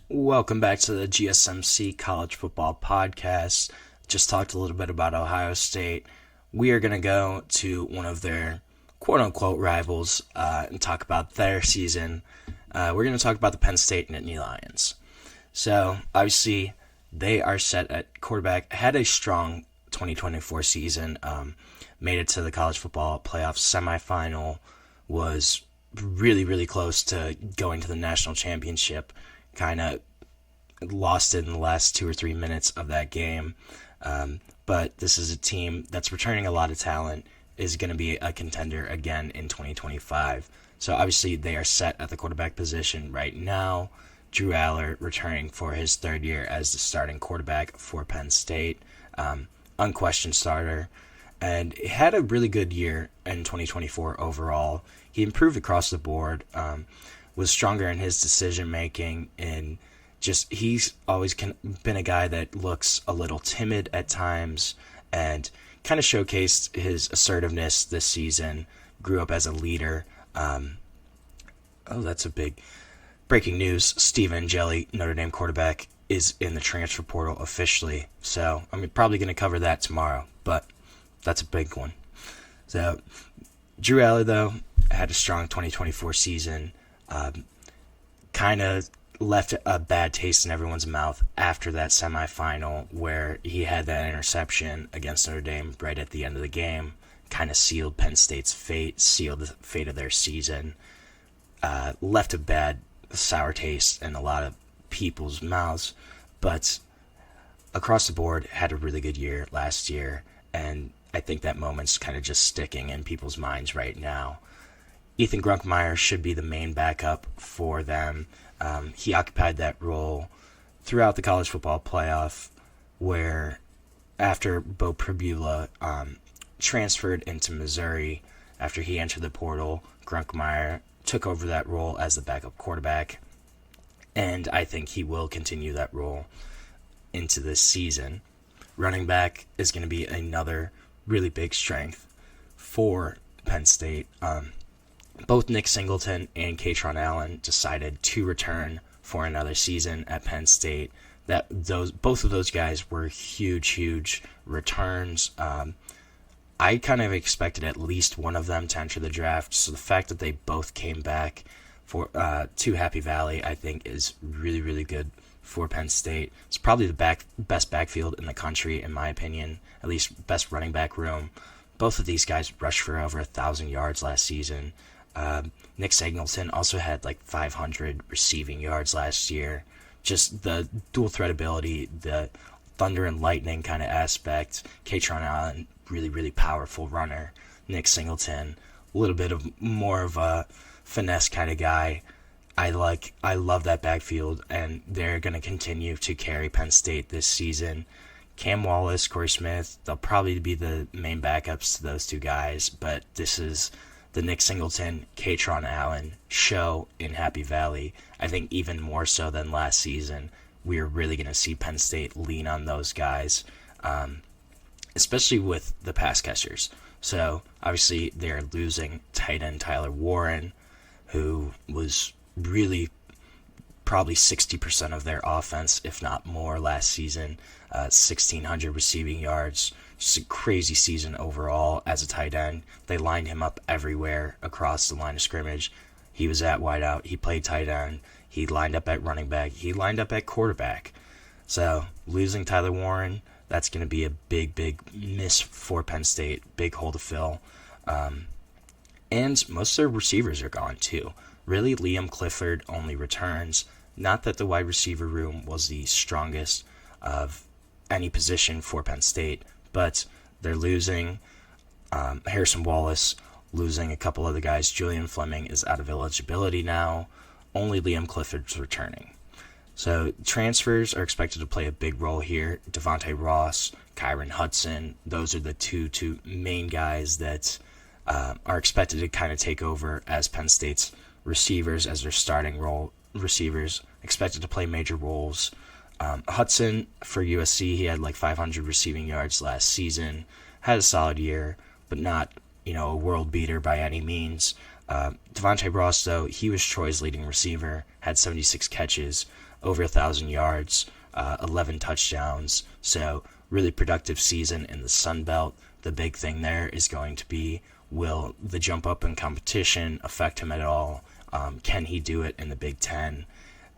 Welcome back to the GSMC College Football Podcast. Just talked a little bit about Ohio State. We are going to go to one of their quote-unquote rivals and talk about their season. We're going to talk about the Penn State Nittany Lions. So, obviously, they are set at quarterback. Had a strong 2024 season. Made it to the college football playoff semifinal. Was really, really close to going to the national championship. Kind of lost it in the last 2 or 3 minutes of that game. But this is a team that's returning a lot of talent, is going to be a contender again in 2025. So obviously they are set at the quarterback position right now. Drew Allar returning for his third year as the starting quarterback for Penn State. Unquestioned starter. And he had a really good year in 2024 overall. He improved across the board. Was stronger in his decision making, and just he's always been a guy that looks a little timid at times, and kind of showcased his assertiveness this season. Grew up as a leader. That's a big breaking news. Steve Angeli, Notre Dame quarterback, is in the transfer portal officially. So I'm probably going to cover that tomorrow, but that's a big one. So Drew Allar, though, had a strong 2024 season. Kind of left a bad taste in everyone's mouth after that semifinal where he had that interception against Notre Dame right at the end of the game. Kind of sealed Penn State's fate, sealed the fate of their season. Left a bad, sour taste in a lot of people's mouths, but across the board had a really good year last year, and I think that moment's kind of just sticking in people's minds right now. Ethan Grunkmeyer should be the main backup for them. He occupied that role throughout the college football playoff, where after Bo Pribula transferred into Missouri after he entered the portal, Grunkmeyer took over that role as the backup quarterback, and I think he will continue that role into this season. Running back is going to be another really big strength for Penn State. Both Nick Singleton and Kaytron Allen decided to return for another season at Penn State. Both of those guys were huge returns. I kind of expected at least one of them to enter the draft, so the fact that they both came back to Happy Valley, I think, is really good for Penn State. It's probably the best backfield in the country, in my opinion, at least best running back room. Both of these guys rushed for over 1,000 yards last season. Nick Singleton also had like 500 receiving yards last year. Just the dual threat ability, the thunder and lightning kind of aspect. Kaytron Allen, really powerful runner. Nick Singleton, a little bit of more of a finesse kind of guy. I love that backfield, and they're going to continue to carry Penn State this season. Cam Wallace, Corey Smith, they'll probably be the main backups to those two guys, but this is the Nick Singleton, Kaytron Allen show in Happy Valley. I think even more so than last season, we're really going to see Penn State lean on those guys, especially with the pass catchers. So, obviously, they're losing tight end Tyler Warren, who was really probably 60% of their offense, if not more, last season. 1,600 receiving yards. Just a crazy season overall as a tight end. They lined him up everywhere across the line of scrimmage. He was at wideout. He played tight end. He lined up at running back. He lined up at quarterback. So, losing Tyler Warren, that's going to be a big miss for Penn State. Big hole to fill. And most of their receivers are gone, too. Really, Liam Clifford only returns. Not that the wide receiver room was the strongest of any position for Penn State, but they're losing Harrison Wallace, losing a couple other guys. Julian Fleming is out of eligibility now. Only Liam Clifford's returning. So transfers are expected to play a big role here. Devonte Ross, Kyren Hudson, those are the two main guys that are expected to kind of take over as Penn State's receivers, as their starting role receivers, expected to play major roles. Hudson for USC, he had like 500 receiving yards last season, had a solid year, but not, a world beater by any means. Devonte Ross, though, he was Troy's leading receiver, had 76 catches, over 1,000 yards, 11 touchdowns. So really productive season in the Sun Belt. The big thing there is going to be, will the jump up in competition affect him at all? Can he do it in the Big Ten?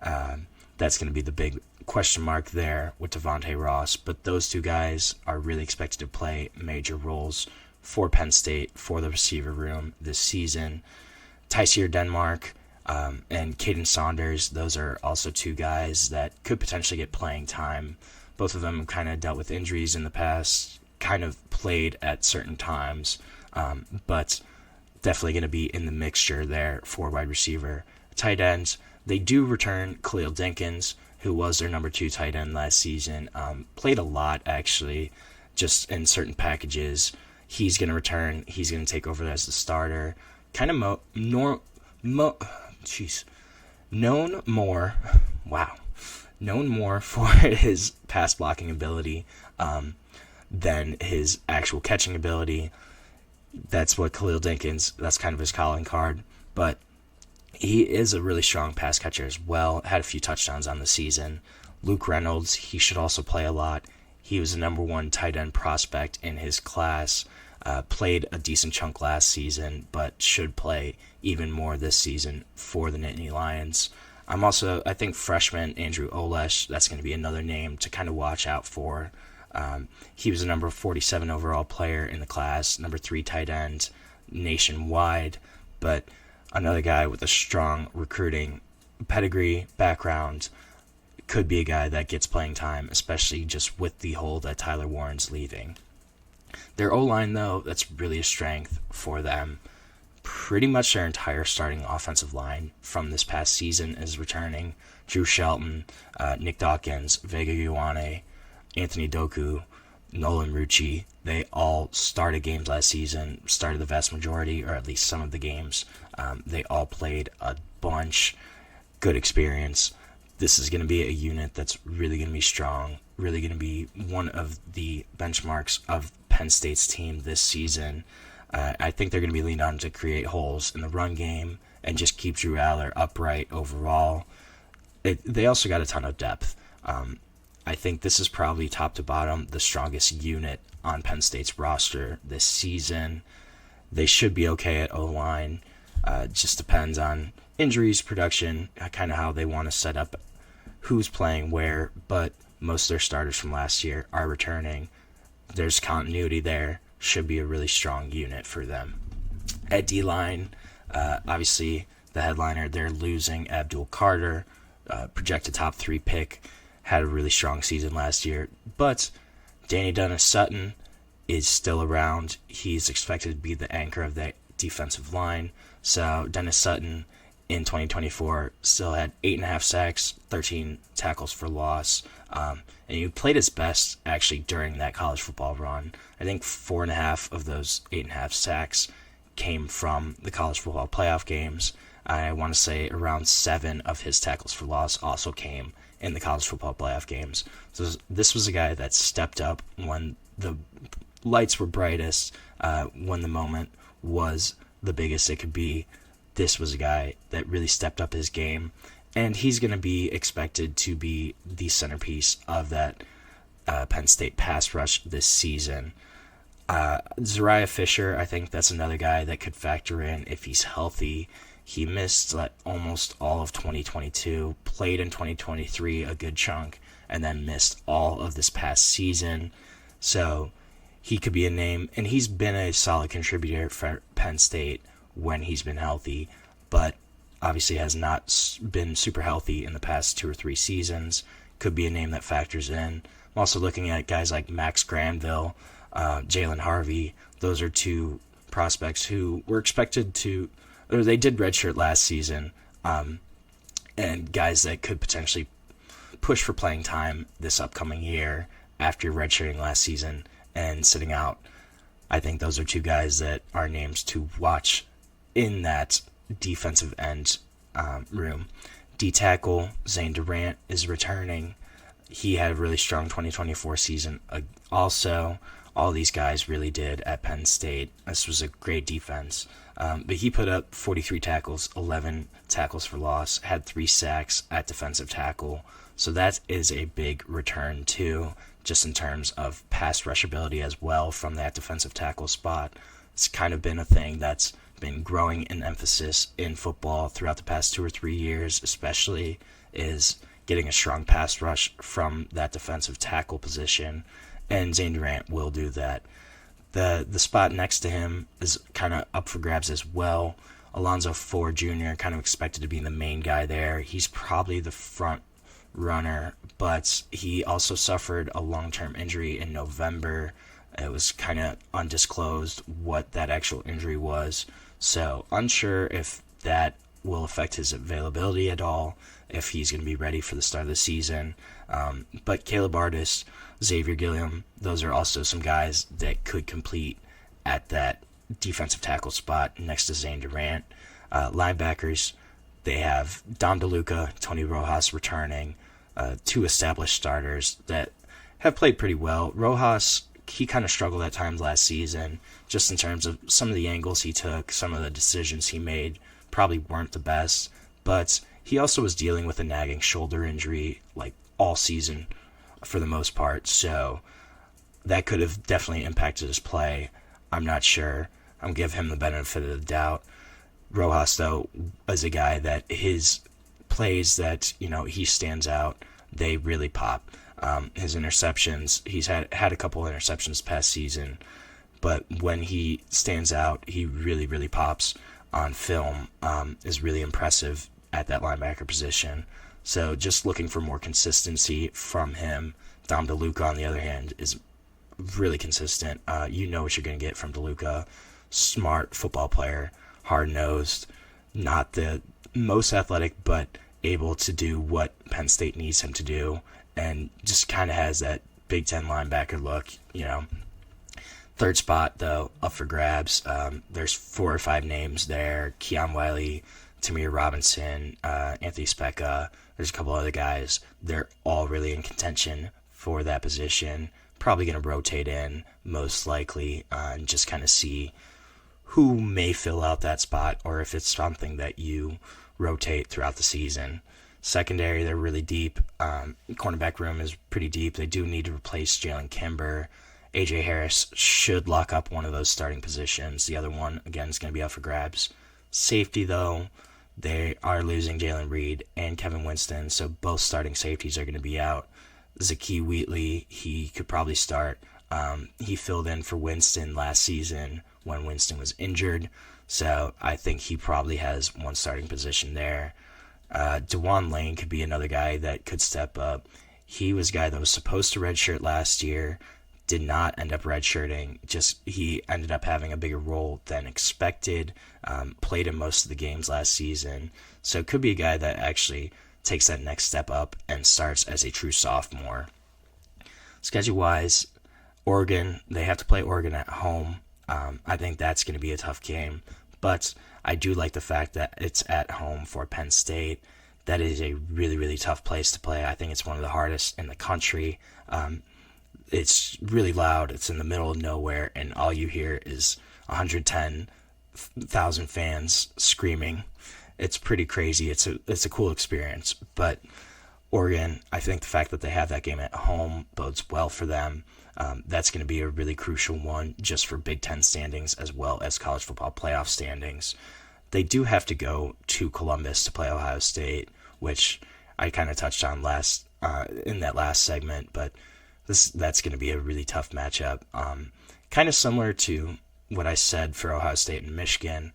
That's going to be the big question mark there with Devonte Ross. But those two guys are really expected to play major roles for Penn State, for the receiver room this season. Tysier Denmark and Caden Saunders, those are also two guys that could potentially get playing time. Both of them kind of dealt with injuries in the past, kind of played at certain times, but definitely going to be in the mixture there for wide receiver. Tight ends, they do return Khalil Dinkins, who was their number 2 tight end last season. Played a lot, actually, just in certain packages. He's going to return. He's going to take over as the starter. Kind of known more for his pass blocking ability than his actual catching ability. That's what Khalil Dinkins, that's kind of his calling card. But he is a really strong pass catcher as well. Had a few touchdowns on the season. Luke Reynolds, he should also play a lot. He was the number 1 tight end prospect in his class. Played a decent chunk last season, but should play even more this season for the Nittany Lions. I think freshman Andrew Olesh, that's going to be another name to kind of watch out for. He was a number 47 overall player in the class, number 3 tight end nationwide, but another guy with a strong recruiting pedigree background. Could be a guy that gets playing time, especially just with the hole that Tyler Warren's leaving. Their O-line, though, that's really a strength for them. Pretty much their entire starting offensive line from this past season is returning. Drew Shelton, Nick Dawkins, Vega Ioane, Anthony Doku, Nolan Rucci. They all started games last season, started the vast majority, or at least some of the games. They all played a bunch. Good experience. This is going to be a unit that's really going to be strong, really going to be one of the benchmarks of Penn State's team this season. I think they're going to be leaned on to create holes in the run game and just keep Drew Allar upright overall. They also got a ton of depth. I think this is probably top to bottom the strongest unit on Penn State's roster this season. They should be okay at O-line. Just depends on injuries, production, kind of how they want to set up who's playing where, but most of their starters from last year are returning. There's continuity there. Should be a really strong unit for them. At D-line, obviously the headliner, they're losing Abdul Carter, projected top 3 pick, had a really strong season last year, but Dennis-Sutton is still around. He's expected to be the anchor of that defensive line. So Dennis-Sutton in 2024 still had 8.5 sacks, 13 tackles for loss, and he played his best actually during that college football run. I think 4.5 of those 8.5 sacks came from the college football playoff games. I want to say around 7 of his tackles for loss also came in the college football playoff games. So this was a guy that stepped up when the lights were brightest, when the moment was the biggest it could be. This was a guy that really stepped up his game, and he's going to be expected to be the centerpiece of that Penn State pass rush this season. Zariah Fisher, I think that's another guy that could factor in if he's healthy. He missed almost all of 2022, played in 2023 a good chunk, and then missed all of this past season. So he could be a name, and he's been a solid contributor for Penn State when he's been healthy, but obviously has not been super healthy in the past 2 or 3 seasons. Could be a name that factors in. I'm also looking at guys like Max Granville, Jalen Harvey. Those are 2 prospects who were expected to, or they did redshirt last season, and guys that could potentially push for playing time this upcoming year after redshirting last season and sitting out. I think those are 2 guys that are names to watch in that defensive end room. D-tackle, Zane Durant is returning. He had a really strong 2024 season. Also all these guys really did at Penn State. This was a great defense. But he put up 43 tackles, 11 tackles for loss, had 3 sacks at defensive tackle. So that is a big return too, just in terms of pass rush ability as well from that defensive tackle spot. It's kind of been a thing that's been growing in emphasis in football throughout the past 2 or 3 years, especially is getting a strong pass rush from that defensive tackle position, and Zane Durant will do that. The spot next to him is kind of up for grabs as well. Alonzo Ford Jr. kind of expected to be the main guy there. He's probably the front runner, but he also suffered a long-term injury in November. It was kind of undisclosed what that actual injury was, so unsure if that will affect his availability at all, if he's going to be ready for the start of the season. But Caleb Artis, Xavier Gilliam, those are also some guys that could complete at that defensive tackle spot next to Zane Durant. Linebackers, they have Dom DeLuca, Tony Rojas returning, 2 established starters that have played pretty well. Rojas, he kind of struggled at times last season, just in terms of some of the angles he took, some of the decisions he made probably weren't the best, but he also was dealing with a nagging shoulder injury like all season for the most part, so that could have definitely impacted his play. I'm not sure. I'm give him the benefit of the doubt. Rojas, though, is a guy that his plays that, he stands out, they really pop. His interceptions, he's had a couple interceptions this past season, but when he stands out, he really, really pops on film, is really impressive at that linebacker position. So just looking for more consistency from him. Dom DeLuca, on the other hand, is really consistent. You know what you're going to get from DeLuca. Smart football player, hard-nosed, not the most athletic, but able to do what Penn State needs him to do, and just kind of has that Big Ten linebacker look, Third spot, though, up for grabs. There's 4 or 5 names there. Keon Wiley, Tamir Robinson, Anthony Specca. There's a couple other guys. They're all really in contention for that position. Probably going to rotate in, most likely, and just kind of see who may fill out that spot, or if it's something that you rotate throughout the season. Secondary, they're really deep. Cornerback room is pretty deep. They do need to replace Jalen Kimber. A.J. Harris should lock up one of those starting positions. The other one, again, is going to be up for grabs. Safety, though, they are losing Jalen Reed and Kevin Winston, so both starting safeties are going to be out. Zakee Wheatley, he could probably start. He filled in for Winston last season when Winston was injured, so I think he probably has one starting position there. DeJuan Lane could be another guy that could step up. He was a guy that was supposed to redshirt last year, did not end up redshirting. He ended up having a bigger role than expected, played in most of the games last season. So it could be a guy that actually takes that next step up and starts as a true sophomore. Schedule-wise, Oregon, they have to play Oregon at home. I think that's going to be a tough game, but I do like the fact that it's at home for Penn State. That is a really, really tough place to play. I think it's one of the hardest in the country. It's really loud. It's in the middle of nowhere, and all you hear is 110,000 fans screaming. It's pretty crazy. It's a cool experience. But Oregon, I think the fact that they have that game at home bodes well for them. That's going to be a really crucial one just for Big Ten standings as well as college football playoff standings. They do have to go to Columbus to play Ohio State, which I kind of touched on in that last segment, but that's going to be a really tough matchup. Kind of similar to what I said for Ohio State and Michigan.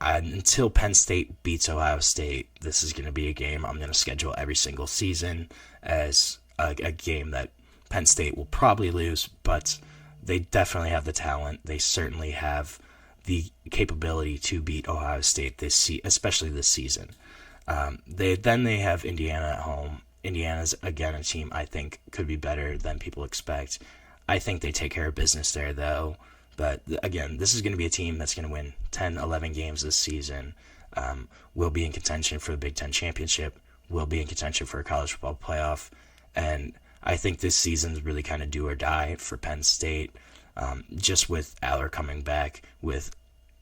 Until Penn State beats Ohio State, this is going to be a game I'm going to schedule every single season as a game that Penn State will probably lose, but they definitely have the talent. They certainly have the capability to beat Ohio State especially this season. They have Indiana at home. Indiana's, again, a team I think could be better than people expect. I think they take care of business there, though. But, again, this is going to be a team that's going to win 10, 11 games this season. Will be in contention for the Big Ten Championship. Will be in contention for a college football playoff. And I think this season's really kind of do or die for Penn State, just with Allar coming back, with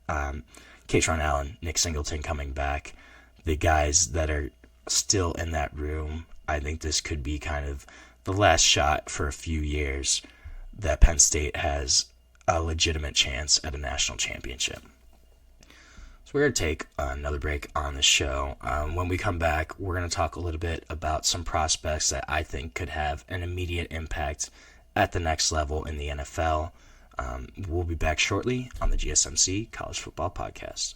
Kaytron Allen, Nick Singleton coming back, the guys that are still in that room. I think this could be kind of the last shot for a few years that Penn State has a legitimate chance at a national championship. So we're going to take another break on the show. When we come back, we're going to talk a little bit about some prospects that I think could have an immediate impact at the next level in the NFL. We'll be back shortly on the GSMC College Football Podcast.